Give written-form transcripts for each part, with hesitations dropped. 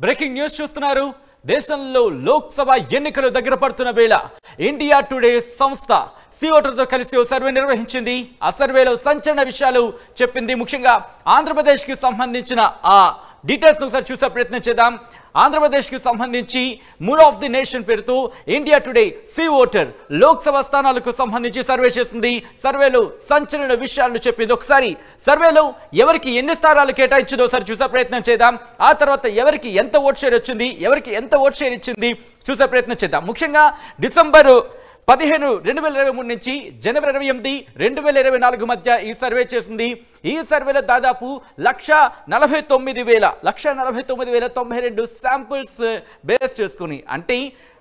Breaking news చూస్తున్నారు. దేశంలో లోక్సభ ఎన్నికలు దగ్గర పడుతున్న వేళ ఇండియా టుడే సంస్థ సిఓటర్తో కలిసి ఓ సర్వే నిర్వహించింది. ఆ సర్వేలో సంచలన విషయాలు చెప్పింది. ముఖ్యంగా ఆంధ్రప్రదేశ్కి సంబంధించిన ఆ డీటెయిల్స్ ఒకసారి చూసే ప్రయత్నం చేద్దాం. ఆంధ్రప్రదేశ్కి సంబంధించి మూడ్ ఆఫ్ ది నేషన్ పేరుతో ఇండియా టుడే సిఓటర్ లోక్సభ స్థానాలకు సంబంధించి సర్వే చేసింది. సర్వేలో సంచలన విషయాలను చెప్పింది. ఒకసారి సర్వేలో ఎవరికి ఎన్ని స్థానాలు కేటాయించిందో ఒకసారి చూసే ప్రయత్నం చేద్దాం. ఆ తర్వాత ఎవరికి ఎంత ఓట్ షేర్ వచ్చింది, ఎవరికి ఎంత ఓట్ షేర్ ఇచ్చింది చూసే ప్రయత్నం చేద్దాం. ముఖ్యంగా డిసెంబరు 15, 2023 నుంచి జనవరి 28, 2024 మధ్య ఈ సర్వే చేసింది. ఈ సర్వేలో దాదాపు 1,49,092 శాంపుల్స్ బేస్ చేసుకుని, అంటే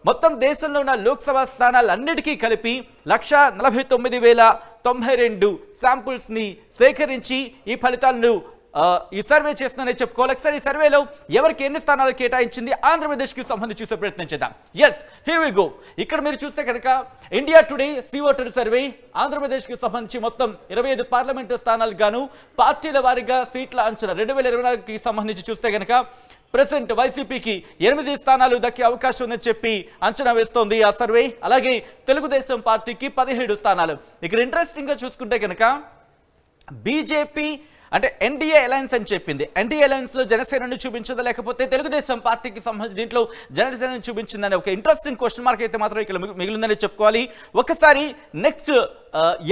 మొత్తం దేశంలో ఉన్న లోక్సభ స్థానాలన్నిటికీ కలిపి 1,49,092 శాంపుల్స్ని సేకరించి ఈ ఫలితాలను ఈ సర్వే చేస్తుందని చెప్పుకోవాలి. ఒకసారి ఈ సర్వేలో ఎవరికి ఎన్ని స్థానాలు కేటాయించింది ఆంధ్రప్రదేశ్కి సంబంధించి చూసే ప్రయత్నం చేద్దాం. Yes, here we go. ఇక్కడ మీరు చూస్తే కనుక ఇండియా టుడే సిఓటర్ సర్వే ఆంధ్రప్రదేశ్కి సంబంధించి మొత్తం 25 పార్లమెంటు స్థానాలకు గాను పార్టీల వారీగా సీట్ల అంచనా 2024కి సంబంధించి చూస్తే కనుక ప్రెసెంట్ వైసీపీకి 8 స్థానాలు దక్కే అవకాశం ఉందని చెప్పి అంచనా వేస్తోంది ఆ సర్వే. అలాగే తెలుగుదేశం పార్టీకి 17 స్థానాలు. ఇక్కడ ఇంట్రెస్టింగ్ గా చూసుకుంటే కనుక బీజేపీ అంటే ఎన్డీఏ అలయన్స్ అని చెప్పింది. ఎన్డీఏ అలయన్స్ లో జనసేనను చూపించదా లేకపోతే తెలుగుదేశం పార్టీకి సంబంధించి దీంట్లో జనసేనను చూపించిందని ఒక ఇంట్రెస్టింగ్ క్వశ్చన్ మార్క్ అయితే మాత్రం ఇక్కడ మిగిలిందని చెప్పుకోవాలి. ఒకసారి నెక్స్ట్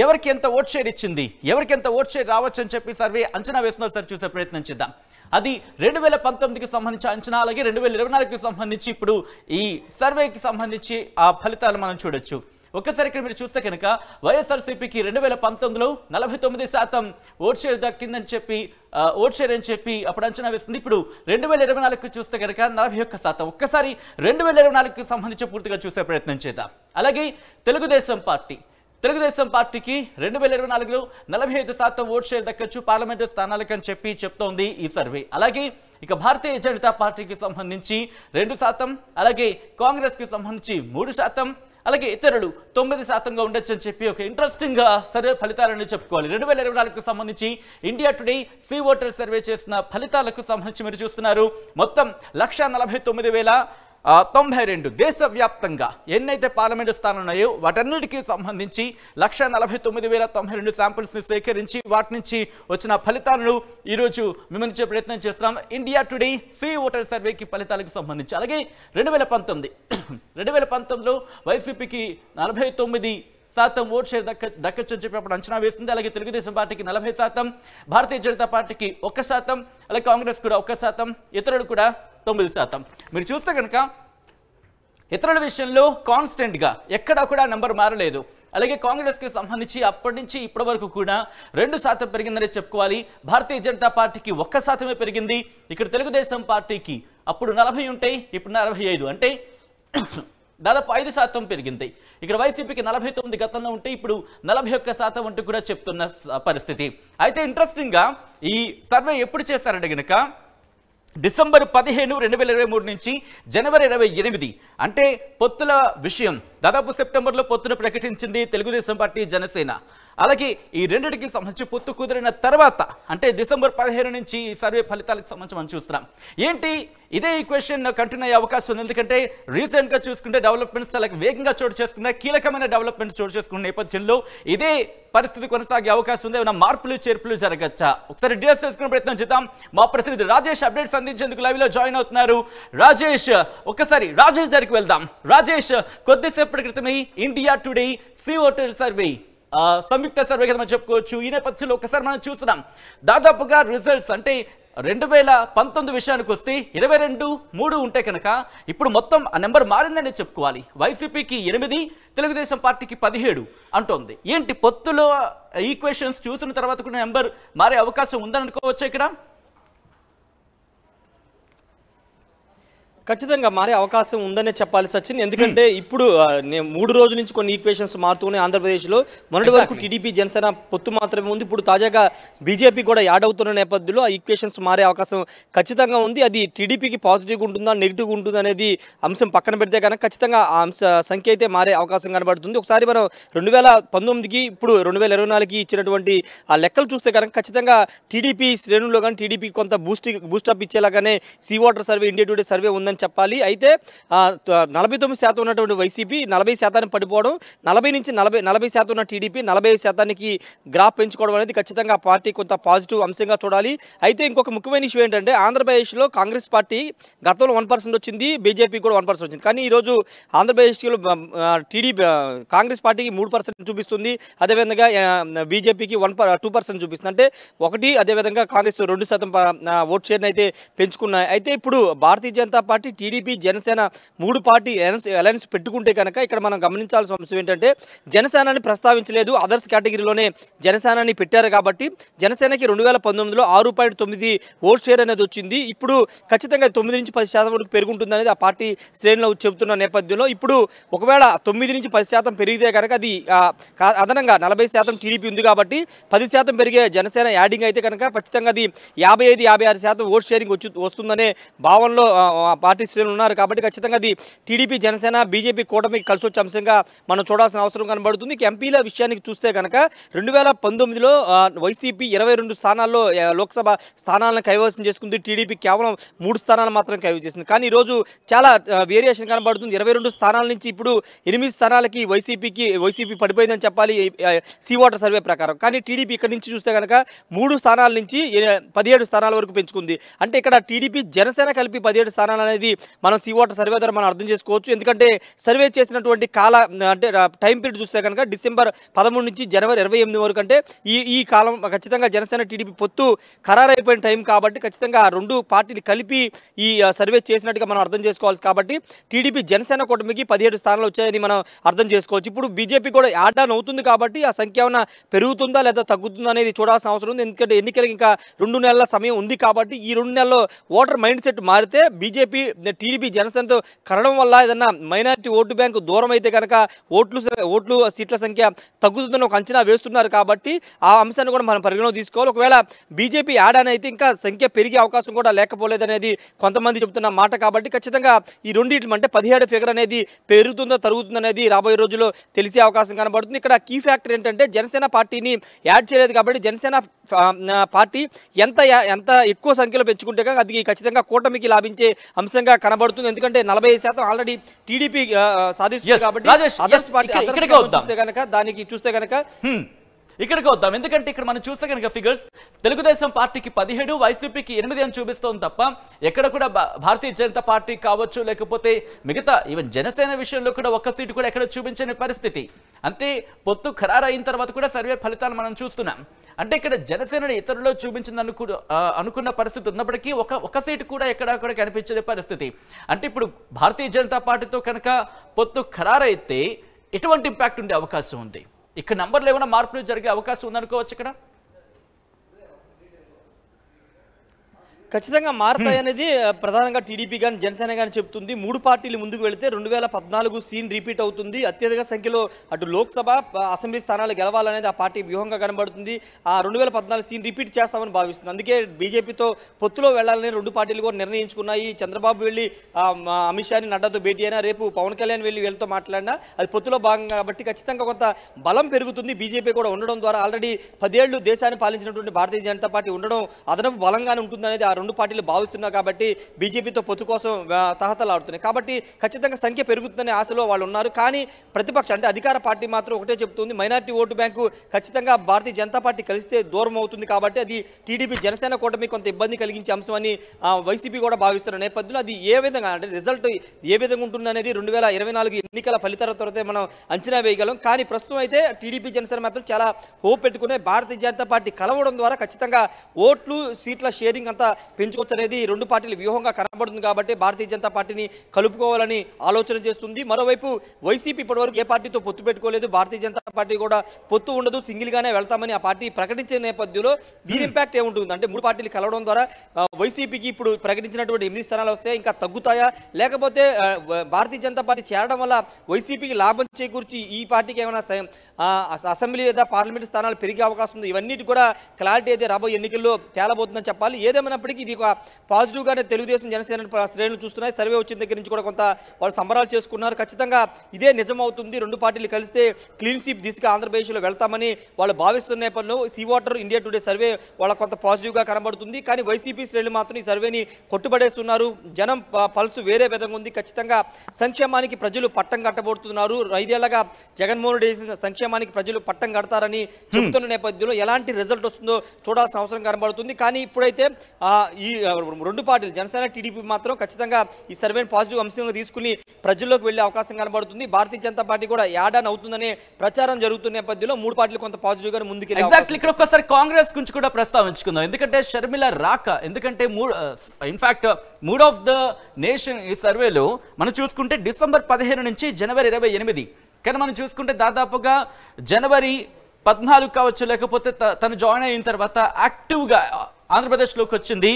ఎవరికి ఎంత ఓట్ షేర్ ఇచ్చింది, ఎవరికి ఎంత ఓట్ షేర్ రావచ్చు అని చెప్పి సర్వే అంచనా వేసిన ఒకసారి చూసే ప్రయత్నం చేద్దాం. అది 2019కి సంబంధించి అంచనా, అలాగే 2024కి సంబంధించి ఇప్పుడు ఈ సర్వేకి సంబంధించి ఆ ఫలితాలు మనం చూడొచ్చు. ఒక్కసారి ఇక్కడ మీరు చూస్తే కనుక వైఎస్ఆర్సీపీకి 2019లో 49% ఓట్ షేర్ దక్కిందని చెప్పి ఓట్ షేర్ అని చెప్పి అప్పుడు అంచనా వేస్తుంది. ఇప్పుడు 2024కి చూస్తే కనుక 41%. ఒక్కసారి 2024కి సంబంధించి పూర్తిగా చూసే ప్రయత్నం చేద్దాం. అలాగే తెలుగుదేశం పార్టీకి 2024లో 45% ఓట్ షేర్ దక్కచ్చు పార్లమెంటు స్థానాలకు అని చెప్పి చెప్తోంది ఈ సర్వే. అలాగే ఇక భారతీయ జనతా పార్టీకి సంబంధించి 2%, అలాగే కాంగ్రెస్కి సంబంధించి 3%, అలాగే ఇతరులు 9%గా ఉండొచ్చు అని చెప్పి ఒక ఇంట్రెస్టింగ్ గా సర్వే ఫలితాలను చెప్పుకోవాలి. 2024కు సంబంధించి India Today C voter survey చేసిన ఫలితాలకు సంబంధించి మీరు చూస్తున్నారు. మొత్తం 1,49,092 దేశవ్యాప్తంగా ఎన్నైతే పార్లమెంటు స్థానాలు ఉన్నాయో వాటన్నిటికీ సంబంధించి 1,49,092 శాంపుల్స్ని సేకరించి వాటి నుంచి వచ్చిన ఫలితాలను ఈరోజు మిమ్మల్ని ప్రయత్నం చేస్తున్నాం. ఇండియా టుడే సి ఓటర్ సర్వేకి ఫలితాలకు సంబంధించి. అలాగే 2019లో వైసీపీకి 49% ఓట్ షేర్ దక్కచ్చు అని చెప్పి అప్పుడు అంచనా వేసింది. అలాగే తెలుగుదేశం పార్టీకి 40%, భారతీయ జనతా పార్టీకి 1%, అలాగే కాంగ్రెస్ కూడా 1%, ఇతరులు కూడా 9%. మీరు చూస్తే కనుక ఇతరుల విషయంలో కాన్స్టెంట్గా ఎక్కడా కూడా నెంబర్ మారలేదు. అలాగే కాంగ్రెస్కి సంబంధించి అప్పటి నుంచి ఇప్పటి వరకు కూడా 2% పెరిగిందని చెప్పుకోవాలి. భారతీయ జనతా పార్టీకి 1% పెరిగింది. ఇక్కడ తెలుగుదేశం పార్టీకి అప్పుడు 40 ఉంటాయి, ఇప్పుడు 45, అంటే దాదాపు 5% పెరిగింది. ఇక్కడ వైసీపీకి 49 గతంలో ఉంటే ఇప్పుడు 41% అంటూ కూడా చెప్తున్న పరిస్థితి. అయితే ఇంట్రెస్టింగ్ గా ఈ సర్వే ఎప్పుడు చేశారంటే గనక డిసెంబర్ 15, 2023 నుంచి జనవరి 28, అంటే పొత్తుల విషయం దాదాపు సెప్టెంబర్లో పొత్తును ప్రకటించింది తెలుగుదేశం పార్టీ, జనసేన. అలాగే ఈ రెండింటికి సంబంధించి పొత్తు కుదిరిన తర్వాత అంటే డిసెంబర్ 15 నుంచి ఈ సర్వే ఫలితాలకు సంబంధించి మనం చూస్తున్నాం. ఏంటి ఇదే ఈ క్వశ్చన్ కంటిన్యూ అయ్యే అవకాశం ఉంది. ఎందుకంటే రీసెంట్గా చూసుకుంటే డెవలప్మెంట్స్ చాలా వేగంగా చోటు చేసుకున్నాయి, కీలకమైన డెవలప్మెంట్స్ చోటు చేసుకున్న నేపథ్యంలో ఇదే పరిస్థితి కొనసాగే అవకాశం ఉంది. ఏమైనా మార్పులు చేర్పులు జరగచ్చా? ఒకసారి డీటెయిల్స్ తెలుసుకునే ప్రయత్నం చేద్దాం. మా ప్రతినిధి రాజేష్ అప్డేట్స్ అందించేందుకు లైవ్ లో జాయిన్ అవుతున్నారు. రాజేష్, ఒక్కసారి రాజేష్ దగ్గరికి వెళ్దాం. రాజేష్, కొద్దిసేపటి క్రితమే India Today C voter survey సంయుక్త సర్వే కదా మనం చెప్పుకోవచ్చు. ఈ నేపథ్యంలో ఒకసారి మనం చూస్తున్నాం దాదాపుగా రిజల్ట్స్ అంటే 2019 విషయానికి వస్తే 22-3 ఉంటే కనుక ఇప్పుడు మొత్తం ఆ నెంబర్ మారిందని చెప్పుకోవాలి. వైసీపీకి 8, తెలుగుదేశం పార్టీకి 17 అంటోంది. ఏంటి పొత్తులో ఈక్వేషన్స్ చూసిన తర్వాత కూడా నెంబర్ మారే అవకాశం ఉందని అనుకోవచ్చు ఇక్కడ? ఖచ్చితంగా మారే అవకాశం ఉందనే చెప్పాలి సచిన్. ఎందుకంటే ఇప్పుడు 3 రోజుల నుంచి కొన్ని ఈక్వేషన్స్ మారుతూనే ఆంధ్రప్రదేశ్లో మొన్నటి వరకు టీడీపీ జనసేన పొత్తు మాత్రమే ఉంది. ఇప్పుడు తాజాగా బీజేపీ కూడా యాడ్ అవుతున్న నేపథ్యంలో ఆ ఈక్వేషన్స్ మారే అవకాశం ఖచ్చితంగా ఉంది. అది టీడీపీకి పాజిటివ్గా ఉంటుందా నెగిటివ్గా ఉంటుందా అనేది అంశం పక్కన పెడితే కనుక ఖచ్చితంగా ఆ అంశ సంఖ్య అయితే మారే అవకాశం కనబడుతుంది. ఒకసారి మనం 2019కి ఇప్పుడు 2024కి ఇచ్చినటువంటి ఆ లెక్కలు చూస్తే కనుక ఖచ్చితంగా టీడీపీ శ్రేణుల్లో కానీ టీడీపీకి కొంత బూస్టప్ ఇచ్చేలాగానే C voter survey India Today survey ఉందని చెప్పాలి. అయితే 49% ఉన్నటువంటి వైసీపీ 40% పడిపోవడం, 40 నుంచి 40% ఉన్న టీడీపీ 45%కి గ్రాఫ్ పెంచుకోవడం అనేది ఖచ్చితంగా పార్టీ కొంత పాజిటివ్ అంశంగా చూడాలి. అయితే ఇంకొక ముఖ్యమైన ఇష్యూ ఏంటంటే ఆంధ్రప్రదేశ్లో కాంగ్రెస్ పార్టీ గతంలో 1% వచ్చింది, బీజేపీ కూడా 1% వచ్చింది. కానీ ఈరోజు ఆంధ్రప్రదేశ్లో టీడీపీ కాంగ్రెస్ పార్టీకి 3% చూపిస్తుంది, అదేవిధంగా బీజేపీకి 2% చూపిస్తుంది. అంటే ఒకటి, అదేవిధంగా కాంగ్రెస్ 2% ఓట్ షేర్ని అయితే పెంచుకున్నాయి. అయితే ఇప్పుడు Bharatiya Janata party, TDP, Janasena 3 party alliance పెట్టుకుంటే కనుక ఇక్కడ మనం గమనించాల్సిన అంశం ఏంటంటే జనసేనని ప్రస్తావించలేదు, అదర్స్ కేటగిరీలోనే జనసేనని పెట్టారు. కాబట్టి జనసేనకి 2019లో 6.9 ఓట్ షేర్ అనేది వచ్చింది. ఇప్పుడు ఖచ్చితంగా 9 నుంచి 10% వరకు పెరుగుంటుంది అనేది ఆ పార్టీ శ్రేణిలో చెబుతున్న నేపథ్యంలో ఇప్పుడు ఒకవేళ 9 నుంచి 10% పెరిగితే కనుక అది అదనంగా 40% టీడీపీ ఉంది కాబట్టి 10% పెరిగే జనసేన యాడింగ్ అయితే కనుక ఖచ్చితంగా అది 55-56% ఓట్ షేరింగ్ వస్తుందనే భావనలో పార్టీ శ్రేణులు ఉన్నారు. కాబట్టి ఖచ్చితంగా అది టీడీపీ, జనసేన, బీజేపీ కూటమికి కలిసి వచ్చే అంశంగా మనం చూడాల్సిన అవసరం కనబడుతుంది. ఎంపీల విషయానికి చూస్తే కనుక 2019లో వైసీపీ 22 స్థానాల్లో లోక్సభ స్థానాలను కైవసం చేసుకుంది, టీడీపీ కేవలం 3 స్థానాలు మాత్రం కైవసం చేసింది. కానీ ఈరోజు చాలా వేరియేషన్ కనబడుతుంది. 22 స్థానాల నుంచి ఇప్పుడు 8 స్థానాలకి వైసీపీ పడిపోయిందని చెప్పాలి సీ వాటర్ సర్వే ప్రకారం. కానీ టీడీపీ ఇక్కడ నుంచి చూస్తే కనుక 3 స్థానాల నుంచి 17 స్థానాల వరకు పెంచుకుంది. అంటే ఇక్కడ టీడీపీ, జనసేన కలిపి 17 స్థానాలు అనేది మనం సీ వాటర్ సర్వే ద్వారా మనం అర్థం చేసుకోవచ్చు. ఎందుకంటే సర్వే చేసినటువంటి అంటే టైం పీరియడ్ చూస్తే కనుక డిసెంబర్ 13 నుంచి జనవరి 28 వరకు, అంటే ఈ కాలం ఖచ్చితంగా జనసేన టీడీపీ పొత్తు ఖరారైపోయిన టైం కాబట్టి ఖచ్చితంగా 2 పార్టీని కలిపి ఈ సర్వే చేసినట్టుగా మనం అర్థం చేసుకోవాలి. కాబట్టి టీడీపీ, జనసేన కూటమికి 17 స్థానాలు వచ్చాయని మనం అర్థం చేసుకోవచ్చు. ఇప్పుడు బీజేపీ కూడా యాడ్ ఆన్ అవుతుంది కాబట్టి ఆ సంఖ్య ఏమైనా పెరుగుతుందా లేదా తగ్గుతుందా అనేది చూడాల్సిన అవసరం ఉంది. ఎందుకంటే ఎన్నికలకి ఇంకా 2 నెలల సమయం ఉంది కాబట్టి ఈ 2 నెలల్లో ఓటర్ మైండ్ సెట్ మారితే బీజేపీ, టీడీపీ, జనసేనతో కలడం వల్ల ఏదన్నా మైనారిటీ ఓటు బ్యాంకు దూరం అయితే కనుక ఓట్లు సీట్ల సంఖ్య తగ్గుతుందని ఒక అంచనా వేస్తున్నారు. కాబట్టి ఆ అంశాన్ని కూడా మనం పరిగణలోకి తీసుకోవాలి. ఒకవేళ బీజేపీ యాడ్ ఆన్ అయితే ఇంకా సంఖ్య పెరిగే అవకాశం కూడా లేకపోలేదనేది కొంతమంది చెబుతున్న మాట. కాబట్టి ఖచ్చితంగా ఈ రెండింటి అంటే 17 ఫిగర్ అనేది పెరుగుతుందో తరుగుతుందో అనేది రాబోయే రోజుల్లో తెలిసే అవకాశం కనబడుతుంది. ఇక్కడ కీ ఫ్యాక్టర్ ఏంటంటే జనసేన పార్టీని యాడ్ చేయలేదు కాబట్టి జనసేన పార్టీ ఎంత ఎక్కువ సంఖ్యలో పెంచుకుంటే కనుక అది ఖచ్చితంగా కూటమికి లాభించే అంశంగా కనబడుతుంది. ఎందుకంటే 45% ఆల్రెడీ టీడీపీ సాధిస్తుంది కాబట్టి అదర్స్ పార్టీ చూస్తే కనుక ఇక్కడికి వద్దాం. ఎందుకంటే ఇక్కడ మనం చూస్తే కనుక ఫిగర్స్ తెలుగుదేశం పార్టీకి 17, వైసీపీకి 8 అని చూపిస్తోంది తప్ప ఎక్కడ కూడా భారతీయ జనతా పార్టీ కావచ్చు, లేకపోతే మిగతా ఈవెన్ జనసేన విషయంలో కూడా ఒక్క సీటు కూడా ఎక్కడ చూపించని పరిస్థితి. అంతే పొత్తు ఖరారు అయిన తర్వాత కూడా సర్వే ఫలితాలు మనం చూస్తున్నాం. అంటే ఇక్కడ జనసేనని ఇతరుల్లో చూపించింది అనుకున్న పరిస్థితి ఉన్నప్పటికీ ఒక సీటు కూడా ఎక్కడ కనిపించే పరిస్థితి. అంటే ఇప్పుడు భారతీయ జనతా పార్టీతో కనుక పొత్తు ఖరారైతే ఎటువంటి ఇంపాక్ట్ ఉండే అవకాశం ఉంది? ఇక్కడ నంబర్లు ఏమైనా మార్పులు జరిగే అవకాశం ఉందనుకోవచ్చు ఇక్కడ? ఖచ్చితంగా మారతాయి అనేది ప్రధానంగా టీడీపీ కానీ జనసేన కానీ చెప్తుంది. 3 పార్టీలు ముందుకు వెళితే 2014 సీన్ రిపీట్ అవుతుంది. అత్యధిక సంఖ్యలో అటు లోక్సభ, అసెంబ్లీ స్థానాలు గెలవాలనేది ఆ పార్టీ వ్యూహంగా కనబడుతుంది. ఆ 2014 సీన్ రిపీట్ చేస్తామని భావిస్తుంది. అందుకే బీజేపీతో పొత్తులో వెళ్లాలని 2 పార్టీలు కూడా నిర్ణయించుకున్నాయి. చంద్రబాబు వెళ్ళి అమిత్ షాని, నడ్డాతో భేటీ అయినా, రేపు పవన్ కళ్యాణ్ వెళ్ళి వీళ్ళతో మాట్లాడినా అది పొత్తులో భాగంగా కాబట్టి ఖచ్చితంగా కొంత బలం పెరుగుతుంది. బీజేపీ కూడా ఉండడం ద్వారా ఆల్రెడీ 10 ఏళ్లు దేశాన్ని పాలించినటువంటి భారతీయ జనతా పార్టీ ఉండడం అదనపు బలంగానే ఉంటుంది అనేది ఆ 2 పార్టీలు భావిస్తున్నారు. కాబట్టి బీజేపీతో పొత్తు కోసం తహతలాడుతున్నాయి. కాబట్టి ఖచ్చితంగా సంఖ్య పెరుగుతుందనే ఆశలో వాళ్ళు ఉన్నారు. కానీ ప్రతిపక్ష అంటే అధికార పార్టీ మాత్రం ఒకటే చెప్తుంది, మైనారిటీ ఓటు బ్యాంకు ఖచ్చితంగా భారతీయ జనతా పార్టీ కలిస్తే దూరం అవుతుంది. కాబట్టి అది టీడీపీ, జనసేన కూటమి కొంత ఇబ్బంది కలిగించే అంశం అని వైసీపీ కూడా భావిస్తున్న నేపథ్యంలో అది ఏ విధంగా అంటే రిజల్ట్ ఏ విధంగా ఉంటుంది అనేది 2024 ఎన్నికల ఫలితాల తర్వాత మనం అంచనా వేయగలం. కానీ ప్రస్తుతం అయితే టీడీపీ, జనసేన మాత్రం చాలా హోప్ పెట్టుకునే భారతీయ జనతా పార్టీ కలవడం ద్వారా ఖచ్చితంగా ఓట్లు, సీట్ల షేరింగ్ అంతా పెంచుకోవచ్చు అనేది రెండు పార్టీల వ్యూహంగా కనబడుతుంది కాబట్టి భారతీయ జనతా పార్టీని కలుపుకోవాలని ఆలోచన చేస్తుంది. మరోవైపు వైసీపీ ఇప్పటివరకు ఏ పార్టీతో పొత్తు పెట్టుకోలేదు, భారతీయ జనతా పార్టీ కూడా పొత్తు ఉండదు, సింగిల్గానే వెళ్తామని ఆ పార్టీ ప్రకటించే నేపథ్యంలో దీని ఇంపాక్ట్ ఏముంటుంది అంటే 3 పార్టీలు కలవడం ద్వారా వైసీపీకి ఇప్పుడు ప్రకటించినటువంటి 8 స్థానాలు వస్తే ఇంకా తగ్గుతాయా, లేకపోతే భారతీయ జనతా పార్టీ చేరడం వల్ల వైసీపీకి లాభం చేకూర్చి ఈ పార్టీకి ఏమైనా అసెంబ్లీ లేదా పార్లమెంట్ స్థానాలు పెరిగే అవకాశం ఉంది. ఇవన్నిటి కూడా క్లారిటీ అయితే రాబోయే ఎన్నికల్లో తేలబోతుందని చెప్పాలి. ఏదేమైనప్పటికీ ఇది ఒక పాజిటివ్గానే తెలుగుదేశం జనసేన శ్రేణులు చూస్తున్నాయి. సర్వే వచ్చిన దగ్గర నుంచి కూడా కొంత వాళ్ళు సంబరాలు చేసుకున్నారు. ఖచ్చితంగా ఇదే నిజమవుతుంది, 2 పార్టీలు కలిస్తే క్లీన్ స్వీప్ దిశగా ఆంధ్రప్రదేశ్లో వెళ్తామని వాళ్ళు భావిస్తున్న నేపథ్యంలో C voter India Today survey వాళ్ళ కొంత పాజిటివ్గా కనబడుతుంది. కానీ వైసీపీ శ్రేణులు మాత్రం ఈ సర్వేని కొట్టుబడేస్తున్నారు. జనం పల్సు వేరే విధంగా ఉంది. ఖచ్చితంగా సంక్షేమానికి ప్రజలు పట్టం కట్టబోతున్నారు. 5 ఏళ్లగా జగన్మోహన్ రెడ్డి చేసిన సంక్షేమానికి ప్రజలు పట్టం కడతారని చెబుతున్న నేపథ్యంలో ఎలాంటి రిజల్ట్ వస్తుందో చూడాల్సిన అవసరం కనబడుతుంది. కానీ ఇప్పుడైతే ఈ 2 పార్టీలు జనసేన టీడీపీ మాత్రం ఖచ్చితంగా ఈ సర్వేని పాజిటివ్ అంశంగా తీసుకుని ప్రజల్లోకి వెళ్లే అవకాశం కనబడుతుంది. భారతీయ జనతా పార్టీ కూడా యాడాన్ అవుతుందనే ప్రచారం జరుగుతున్న నేపథ్యంలో 3 పార్టీలు కొంత పాజిటివ్ గా ముందుకు ఇక్కడ ఒక్కసారి కాంగ్రెస్ గురించి కూడా ప్రస్తావించుకుందాం. ఎందుకంటే షర్మిల రాక, ఎందుకంటే in fact mood of the nation ఈ సర్వేలో మనం చూసుకుంటే డిసెంబర్ 15 నుంచి జనవరి 28, కానీ మనం చూసుకుంటే దాదాపుగా జనవరి 14 కావచ్చు, లేకపోతే తను జాయిన్ అయిన తర్వాత యాక్టివ్గా ఆంధ్రప్రదేశ్లోకి వచ్చింది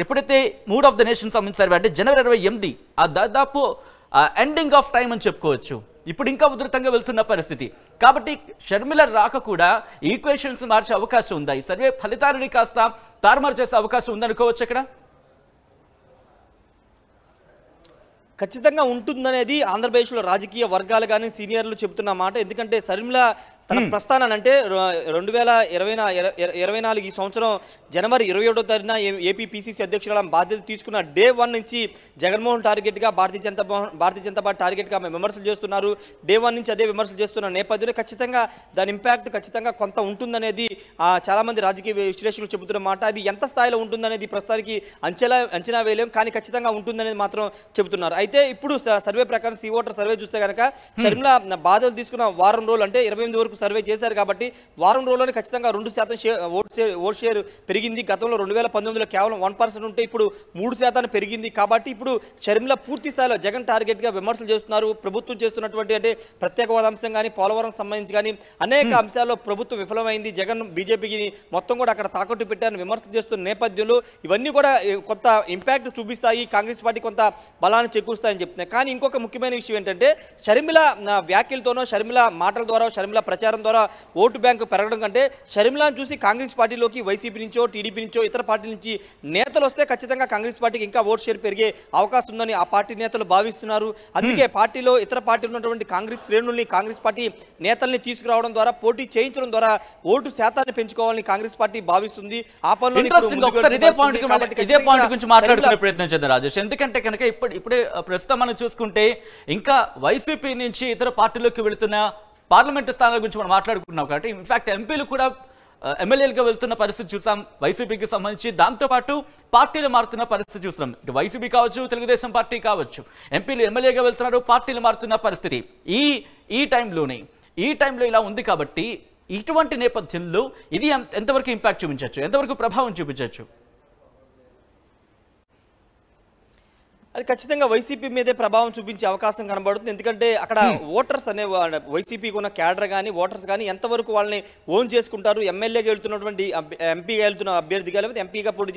ఎప్పుడైతే మూడ్ ఆఫ్ ద నేషన్ సంబంధించిన సర్వే అంటే జనవరి 28, ఆ దాదాపు ఎండింగ్ ఆఫ్ టైం అని చెప్పుకోవచ్చు. ఇప్పుడు ఇంకా ఉధృతంగా వెళ్తున్న పరిస్థితి కాబట్టి షర్మిల రాక కూడా ఈక్వేషన్స్ మార్చే అవకాశం ఉందా? ఈ సర్వే ఫలితాలని కాస్త తారుమారు చేసే అవకాశం ఉందనుకోవచ్చు. ఇక్కడ ఖచ్చితంగా ఉంటుందనేది ఆంధ్రప్రదేశ్లో రాజకీయ వర్గాలు కానీ సీనియర్లు చెబుతున్న మాట. ఎందుకంటే షర్మిల తన ప్రస్థానాన్ని అంటే 2024 ఈ సంవత్సరం జనవరి 21వ తారీఖున ఏపీ పీసీసీ అధ్యక్షుల బాధ్యత తీసుకున్న డే 1 నుంచి జగన్మోహన్ టార్గెట్గా భారతీయ జనతా పార్టీ టార్గెట్గా విమర్శలు చేస్తున్నారు. డే 1 నుంచి అదే విమర్శలు చేస్తున్న నేపథ్యంలో ఖచ్చితంగా దాని ఇంపాక్ట్ ఖచ్చితంగా కొంత ఉంటుందనేది చాలామంది రాజకీయ విశ్లేషకులు చెబుతున్న మాట. అది ఎంత స్థాయిలో ఉంటుందనేది ప్రస్తుతానికి అంచనా వేయలేం, కానీ ఖచ్చితంగా ఉంటుందనేది మాత్రం చెబుతున్నారు. అయితే ఇప్పుడు సర్వే ప్రకారం సీ ఓటర్ సర్వే చూస్తే కనుక షర్మిల బాధ్యతలు తీసుకున్న వారం రోజులు అంటే 28 వరకు సర్వే చేశారు కాబట్టి వారం రోజుల్లోనే ఖచ్చితంగా 2% ఓట్ షేర్ పెరిగింది. గతంలో 2019లో కేవలం 1% ఉంటే ఇప్పుడు 3% పెరిగింది. కాబట్టి ఇప్పుడు షర్మిల పూర్తి స్థాయిలో జగన్ టార్గెట్గా విమర్శలు చేస్తున్నారు. ప్రభుత్వం చేస్తున్నటువంటి అంటే ప్రత్యేక హోదా అంశం కానీ పోలవరం సంబంధించి కానీ అనేక అంశాల్లో ప్రభుత్వం విఫలమైంది. జగన్ బీజేపీకి మొత్తం కూడా అక్కడ తాకట్టు పెట్టారని విమర్శలు చేస్తున్న నేపథ్యంలో ఇవన్నీ కూడా కొంత ఇంపాక్ట్ చూపిస్తాయి, కాంగ్రెస్ పార్టీ కొంత బలాన్ని చేకూరుస్తాయని చెప్తున్నాయి. కానీ ఇంకొక ముఖ్యమైన విషయం ఏంటంటే షర్మిల వ్యాఖ్యలతోనో షర్మిల మాటల ద్వారా షర్మిల ప్రచారం ద్వారా ఓటు బ్యాంకు పెరగడం కంటే షర్మిలాను చూసి కాంగ్రెస్ పార్టీలోకి వైసీపీ నుంచో టీడీపీ నుంచో ఇతర పార్టీల నుంచి నేతలు వస్తే ఖచ్చితంగా కాంగ్రెస్ పార్టీకి ఇంకా ఓటు షేర్ పెరిగే అవకాశం ఉందని ఆ పార్టీ నేతలు భావిస్తున్నారు. అందుకే పార్టీలో ఇతర పార్టీలు ఉన్నటువంటి కాంగ్రెస్ శ్రేణుల్ని కాంగ్రెస్ పార్టీ నేతల్ని తీసుకురావడం ద్వారా పోటీ చేయించడం ద్వారా ఓటు శాతాన్ని పెంచుకోవాలని కాంగ్రెస్ పార్టీ భావిస్తుంది. ఆ పనిలో ఇదే పాయింట్ గురించి మాట్లాడుకునే ప్రయత్నం చేద్దాం రాజేష్. ఎందుకంటే కనుక ఇప్పుడే ప్రస్తుతం మనం చూసుకుంటే ఇంకా వైసీపీ నుంచి ఇతర పార్టీలోకి వెళుతున్న పార్లమెంటు స్థానాల గురించి మనం మాట్లాడుకుంటున్నాం కాబట్టి ఇన్ఫాక్ట్ ఎంపీలు కూడా ఎమ్మెల్యేలుగా వెళ్తున్న పరిస్థితి చూసాం వైసీపీకి సంబంధించి. దాంతోపాటు పార్టీలు మారుతున్న పరిస్థితి చూస్తున్నాం. ఇటు వైసీపీ కావచ్చు, తెలుగుదేశం పార్టీ కావచ్చు, ఎంపీలు ఎమ్మెల్యేగా వెళ్తున్నారు, పార్టీలు మారుతున్న పరిస్థితి ఈ టైంలో ఇలా ఉంది. కాబట్టి ఇటువంటి నేపథ్యంలో ఇది ఎంతవరకు ఇంపాక్ట్ చూపించవచ్చు, ఎంతవరకు ప్రభావం చూపించవచ్చు? అది ఖచ్చితంగా వైసీపీ మీదే ప్రభావం చూపించే అవకాశం కనబడుతుంది. ఎందుకంటే అక్కడ ఓటర్స్ అనే వైసీపీకి ఉన్న క్యాడర్ కానీ ఓటర్స్ కానీ ఎంతవరకు వాళ్ళని ఓన్ చేసుకుంటారు. ఎమ్మెల్యేగా వెళ్తున్నటువంటి ఎంపీగా వెళ్తున్న అభ్యర్థిగా లేకపోతే ఎంపీగా పోటీ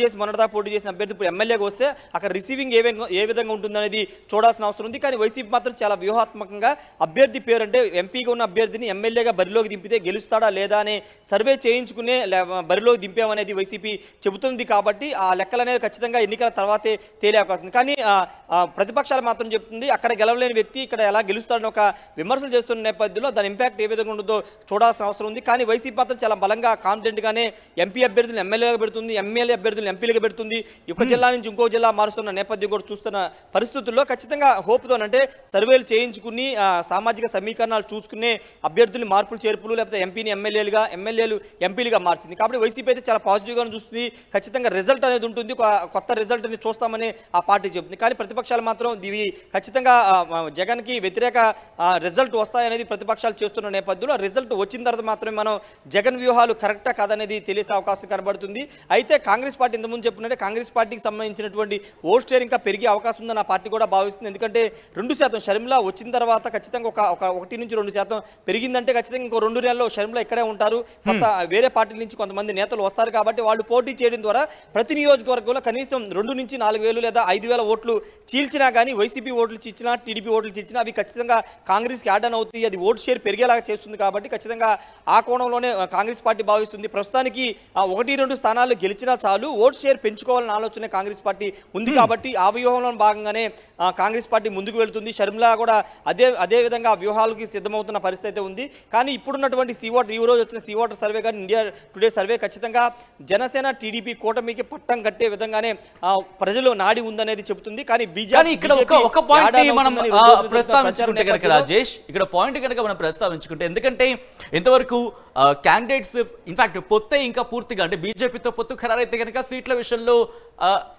చేసి మొన్నటిదా పోటీ చేసిన అభ్యర్థి ఇప్పుడు ఎమ్మెల్యేగా వస్తే అక్కడ రిసీవింగ్ ఏ విధంగా ఉంటుందనేది చూడాల్సిన అవసరం ఉంది. కానీ వైసీపీ మాత్రం చాలా వ్యూహాత్మకంగా అభ్యర్థి పేరు అంటే ఎంపీగా ఉన్న అభ్యర్థిని ఎమ్మెల్యేగా బరిలోకి దింపితే గెలుస్తాడా లేదా అనే సర్వే చేయించుకునే బరిలోకి దింపామనేది వైసీపీ చెబుతుంది. కాబట్టి ఆ లెక్కలనేవి ఖచ్చితంగా ఎన్నికల తర్వాతే అవకాశం. కానీ ప్రతిపక్షాలు మాత్రం చెప్తుంది అక్కడ గెలవలేని వ్యక్తి ఇక్కడ ఎలా గెలుస్తాడని ఒక విమర్శలు చేస్తున్న నేపథ్యంలో దాని ఇంపాక్ట్ ఏ విధంగా ఉంటుందో చూడాల్సిన అవసరం ఉంది. కానీ వైసీపీ మాత్రం చాలా బలంగా కాన్ఫిడెంట్ గానే ఎంపీ అభ్యర్థులను ఎమ్మెల్యేగా పెడుతుంది, ఎమ్మెల్యే అభ్యర్థులను ఎంపీలుగా పెడుతుంది. ఒక జిల్లా నుంచి ఇంకో జిల్లా మారుస్తున్న నేపథ్యం కూడా చూస్తున్న పరిస్థితుల్లో ఖచ్చితంగా హోప్తోనంటే సర్వేలు చేయించుకుని సామాజిక సమీకరణాలు చూసుకునే అభ్యర్థులు మార్పులు చేర్పులు లేకపోతే ఎంపీని ఎమ్మెల్యేలు ఎంపీలుగా మార్చింది. కాబట్టి వైసీపీ అయితే చాలా పాజిటివ్గా చూస్తుంది. ఖచ్చితంగా రిజల్ట్ అనేది ఉంటుంది, కొత్త రిజల్ట్ని చూస్తామనే ఆ పార్టీ చెబుతుంది. కానీ ప్రతిపక్షాలు మాత్రం ఇవి ఖచ్చితంగా జగన్కి వ్యతిరేక రిజల్ట్ వస్తాయనేది ప్రతిపక్షాలు చేస్తున్న నేపథ్యంలో రిజల్ట్ వచ్చిన తర్వాత మాత్రమే మనం జగన్ వ్యూహాలు కరెక్టా కాదనేది తెలిసే అవకాశం కనబడుతుంది. అయితే కాంగ్రెస్ పార్టీ ఇంతకుముందు చెప్పుకుంటే కాంగ్రెస్ పార్టీకి సంబంధించినటువంటి ఓట్ షేర్ ఇంకా పెరిగే అవకాశం ఉందని ఆ పార్టీ కూడా భావిస్తుంది. ఎందుకంటే 2% షర్మిల వచ్చిన తర్వాత ఖచ్చితంగా ఒక 1 నుంచి 2% పెరిగిందంటే ఖచ్చితంగా ఇంకో 2 నెలల్లో షర్మిల ఇక్కడే ఉంటారు. కొత్త వేరే పార్టీల నుంచి కొంతమంది నేతలు వస్తారు కాబట్టి వాళ్ళు పోటీ చేయడం ద్వారా ప్రతి నియోజకవర్గంలో కనీసం 2 నుంచి 4,000 లేదా 5,000 ఓట్లు చీల్చినా కానీ వైసీపీ ఓట్లు చీల్చినా టీడీపీ ఓట్లు చీల్చినా అవి ఖచ్చితంగా కాంగ్రెస్కి యాడ్ ఆన్ అవుతాయి. అది ఓట్ షేర్ పెరిగేలాగా చేస్తుంది కాబట్టి ఖచ్చితంగా ఆ కోణంలోనే కాంగ్రెస్ పార్టీ భావిస్తుంది. ప్రస్తుతానికి 1-2 స్థానాలు గెలిచినా చాలు ఓట్ షేర్ పెంచుకోవాలని ఆలోచన కాంగ్రెస్ పార్టీ ఉంది కాబట్టి ఆ వ్యూహంలో భాగంగానే కాంగ్రెస్ పార్టీ ముందుకు వెళ్తుంది. షర్మిల కూడా అదే విధంగా ఆ వ్యూహాలకి సిద్ధమవుతున్న పరిస్థితి అయితే ఉంది. కానీ ఇప్పుడున్నటువంటి ఈ రోజు వచ్చిన సీ వాటర్ సర్వే కానీ ఇండియా టుడే సర్వే ఖచ్చితంగా జనసేన టీడీపీ కూటమికి పట్టం కట్టే విధంగానే ప్రజలు నాడి ఉందనేది చెబుతుంది. కానీ బీజేపీ ఇక్కడ ఒక పాయింట్ మనం ప్రస్తావించుకుంటే కనుక రాజేష్, ఇక్కడ పాయింట్ కనుక మనం ప్రస్తావించుకుంటే, ఎందుకంటే ఇంతవరకు క్యాండిడేట్స్ ఇన్ఫాక్ట్ పొత్తే ఇంకా పూర్తిగా అంటే బీజేపీతో పొత్తు ఖరారైతే కనుక సీట్ల విషయంలో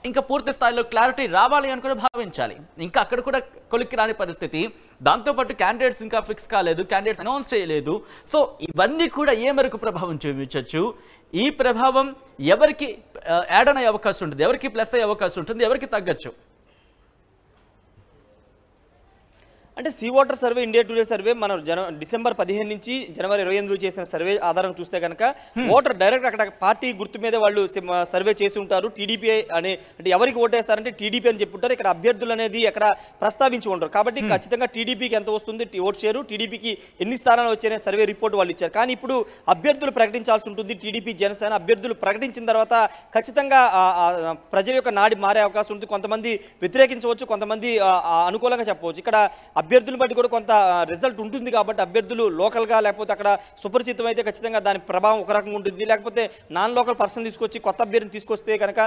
ఇంకా పూర్తి స్థాయిలో క్లారిటీ రావాలి అనుకుని భావించాలి. ఇంకా అక్కడ కూడా కొలిక్కి రాని పరిస్థితి. దాంతోపాటు క్యాండిడేట్స్ ఇంకా ఫిక్స్ కాలేదు, క్యాండిడేట్స్ అనౌన్స్ చేయలేదు. సో ఇవన్నీ కూడా ఏ మేరకు ప్రభావం చూపించవచ్చు? ఈ ప్రభావం ఎవరికి యాడ్ అనే అవకాశం ఉంటుంది, ఎవరికి ప్లస్ అయ్యే అవకాశం ఉంటుంది, ఎవరికి తగ్గచ్చు? అంటే C voter survey India Today survey మనం డిసెంబర్ 15 నుంచి జనవరి 28 చేసిన సర్వే ఆధారం చూస్తే కనుక ఓటర్ డైరెక్ట్ అక్కడ పార్టీ గుర్తు మీద వాళ్ళు సర్వే చేసి ఉంటారు. టీడీపీ అంటే ఎవరికి ఓటేస్తారంటే టీడీపీ అని చెప్పుంటారు. ఇక్కడ అభ్యర్థులు అనేది అక్కడ ప్రస్తావించి ఉంటారు కాబట్టి ఖచ్చితంగా టీడీపీకి ఎంత వస్తుంది ఓట్ షేరు, టీడీపీకి ఎన్ని స్థానాలు వచ్చాయనే సర్వే రిపోర్ట్ వాళ్ళు ఇచ్చారు. కానీ ఇప్పుడు అభ్యర్థులు ప్రకటించాల్సి ఉంటుంది. టీడీపీ జనసేన అభ్యర్థులు ప్రకటించిన తర్వాత ఖచ్చితంగా ప్రజల యొక్క నాడి మారే అవకాశం ఉంటుంది. కొంతమంది వ్యతిరేకించవచ్చు, కొంతమంది అనుకూలంగా చెప్పవచ్చు. ఇక్కడ అభ్యర్థులు బట్టి కూడా కొంత రిజల్ట్ ఉంటుంది కాబట్టి అభ్యర్థులు లోకల్గా లేకపోతే అక్కడ సుపరిచితం అయితే ఖచ్చితంగా దాని ప్రభావం ఒక రకంగా ఉంటుంది. లేకపోతే నాన్ లోకల్ పర్సన్ తీసుకొచ్చి కొత్త అభ్యర్థిని తీసుకొస్తే కనుక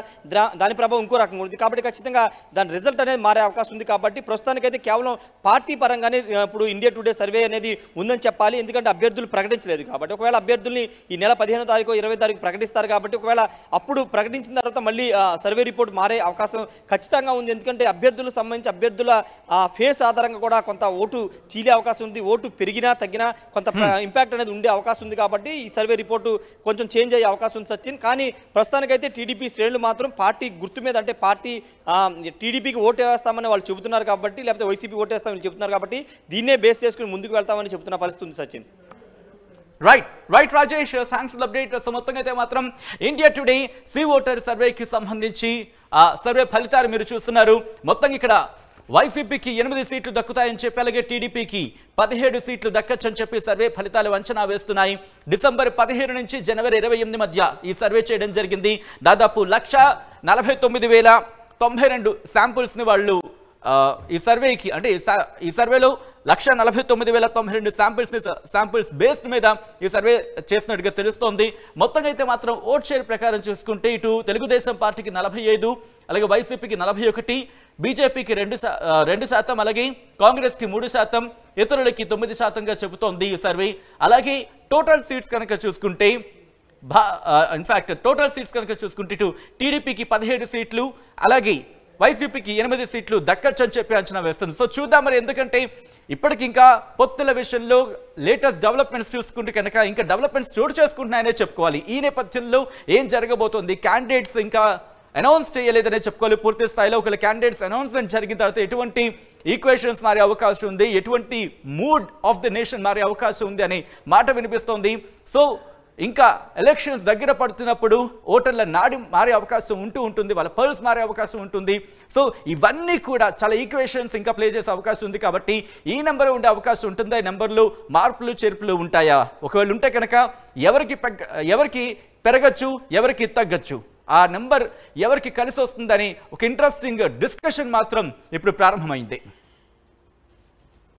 దాని ప్రభావం ఇంకో రకంగా ఉంటుంది. కాబట్టి ఖచ్చితంగా దాని రిజల్ట్ అనేది మారే అవకాశం ఉంది. కాబట్టి ప్రస్తుతానికైతే కేవలం పార్టీ పరంగానే ఇప్పుడు ఇండియా టుడే సర్వే అనేది ఉందని చెప్పాలి. ఎందుకంటే అభ్యర్థులు ప్రకటించలేదు కాబట్టి. ఒకవేళ అభ్యర్థుల్ని ఈ నెల 15వ తారీఖు 20వ తారీఖు ప్రకటిస్తారు కాబట్టి ఒకవేళ అప్పుడు ప్రకటించిన తర్వాత మళ్ళీ సర్వే రిపోర్ట్ మారే అవకాశం ఖచ్చితంగా ఉంది. ఎందుకంటే అభ్యర్థులకు సంబంధించి అభ్యర్థుల ఫేస్ ఆధారంగా కూడా కొంత ఓటు చీలే అవకాశం ఉంది. ఓటు పెరిగినా తగ్గినా కొంత ఇంపాక్ట్ అనేది ఉండే అవకాశం ఉంది. కాబట్టి ఈ సర్వే రిపోర్టు కొంచెం చేంజ్ అయ్యే అవకాశం ఉంది సచిన్. కానీ ప్రస్తుతానికైతే టీడీపీ శ్రేణులు మాత్రం పార్టీ గుర్తు మీద అంటే పార్టీ టీడీపీకి ఓటు వేస్తామని వాళ్ళు చెబుతున్నారు కాబట్టి, లేకపోతే వైసీపీ ఓటు వేస్తామని చెబుతున్నారు కాబట్టి దీన్నే బేస్ చేసుకుని ముందుకు వెళ్తామని చెబుతున్న పరిస్థితి ఉంది Sachin. Right Rajesh, thanks for the update. So మొత్తంగా అయితే మాత్రం ఇండియా టుడే సీ ఓటర్ సర్వేకి సంబంధించి సర్వే ఫలితాలు మీరు చూస్తున్నారు. మొత్తం ఇక్కడ వైసీపీకి 8 సీట్లు దక్కుతాయని చెప్పి, అలాగే టీడీపీకి 17 సీట్లు దక్కచ్చని చెప్పి సర్వే ఫలితాలు అంచనా వేస్తున్నాయి. డిసెంబర్ 15 నుంచి జనవరి 28 మధ్య ఈ సర్వే చేయడం జరిగింది. దాదాపు 1,49,092 శాంపుల్స్ని వాళ్ళు ఈ సర్వేకి అంటే ఈ సర్వేలో 1,49,092 శాంపిల్స్ బేస్డ్ మీద ఈ సర్వే చేసినట్టుగా తెలుస్తోంది. మొత్తంగా అయితే మాత్రం ఓట్ షేర్ ప్రకారం చూసుకుంటే ఇటు తెలుగుదేశం పార్టీకి 45, అలాగే వైసీపీకి 41, బీజేపీకి 2%, అలాగే కాంగ్రెస్కి 3%, ఇతరులకి 9%గా చెబుతోంది ఈ సర్వే. అలాగే టోటల్ సీట్స్ కనుక చూసుకుంటే టోటల్ సీట్స్ కనుక చూసుకుంటే ఇటు టీడీపీకి 17 సీట్లు, అలాగే వైసీపీకి 8 సీట్లు దక్కచ్చు అని చెప్పి అంచనా వేస్తుంది. సో చూద్దాం మరి, ఎందుకంటే ఇప్పటికి ఇంకా పొత్తుల విషయంలో లేటెస్ట్ డెవలప్మెంట్స్ చూసుకుంటే కనుక ఇంకా డెవలప్మెంట్స్ చోటు చేసుకుంటున్నాయనే చెప్పుకోవాలి. ఈ నేపథ్యంలో ఏం జరగబోతోంది, క్యాండిడేట్స్ ఇంకా అనౌన్స్ చేయలేదనే చెప్పుకోవాలి పూర్తి స్థాయిలో. ఒకవేళ క్యాండిడేట్స్ అనౌన్స్మెంట్ జరిగిన తర్వాత ఎటువంటి ఈక్వేషన్స్ మారే అవకాశం ఉంది, ఎటువంటి మూడ్ ఆఫ్ ది నేషన్ మారే అవకాశం ఉంది అనే మాట వినిపిస్తోంది. సో ఇంకా ఎలక్షన్స్ దగ్గర పడుతున్నప్పుడు ఓటర్ల నాడి మారే అవకాశం ఉంటుంది, వాళ్ళ పల్స్ మారే అవకాశం ఉంటుంది. సో ఇవన్నీ కూడా చాలా ఈక్వేషన్స్ ఇంకా ప్లే చేసే అవకాశం ఉంది. కాబట్టి ఈ నెంబర్ ఉండే అవకాశం ఉంటుందా, ఈ నెంబర్లో మార్పులు చేర్పులు ఉంటాయా, ఒకవేళ ఉంటే కనుక ఎవరికి పెరగచ్చు, ఎవరికి తగ్గచ్చు, ఆ నెంబర్ ఎవరికి కలిసి వస్తుందని ఒక ఇంట్రెస్టింగ్ డిస్కషన్ మాత్రం ఇప్పుడు ప్రారంభమైంది.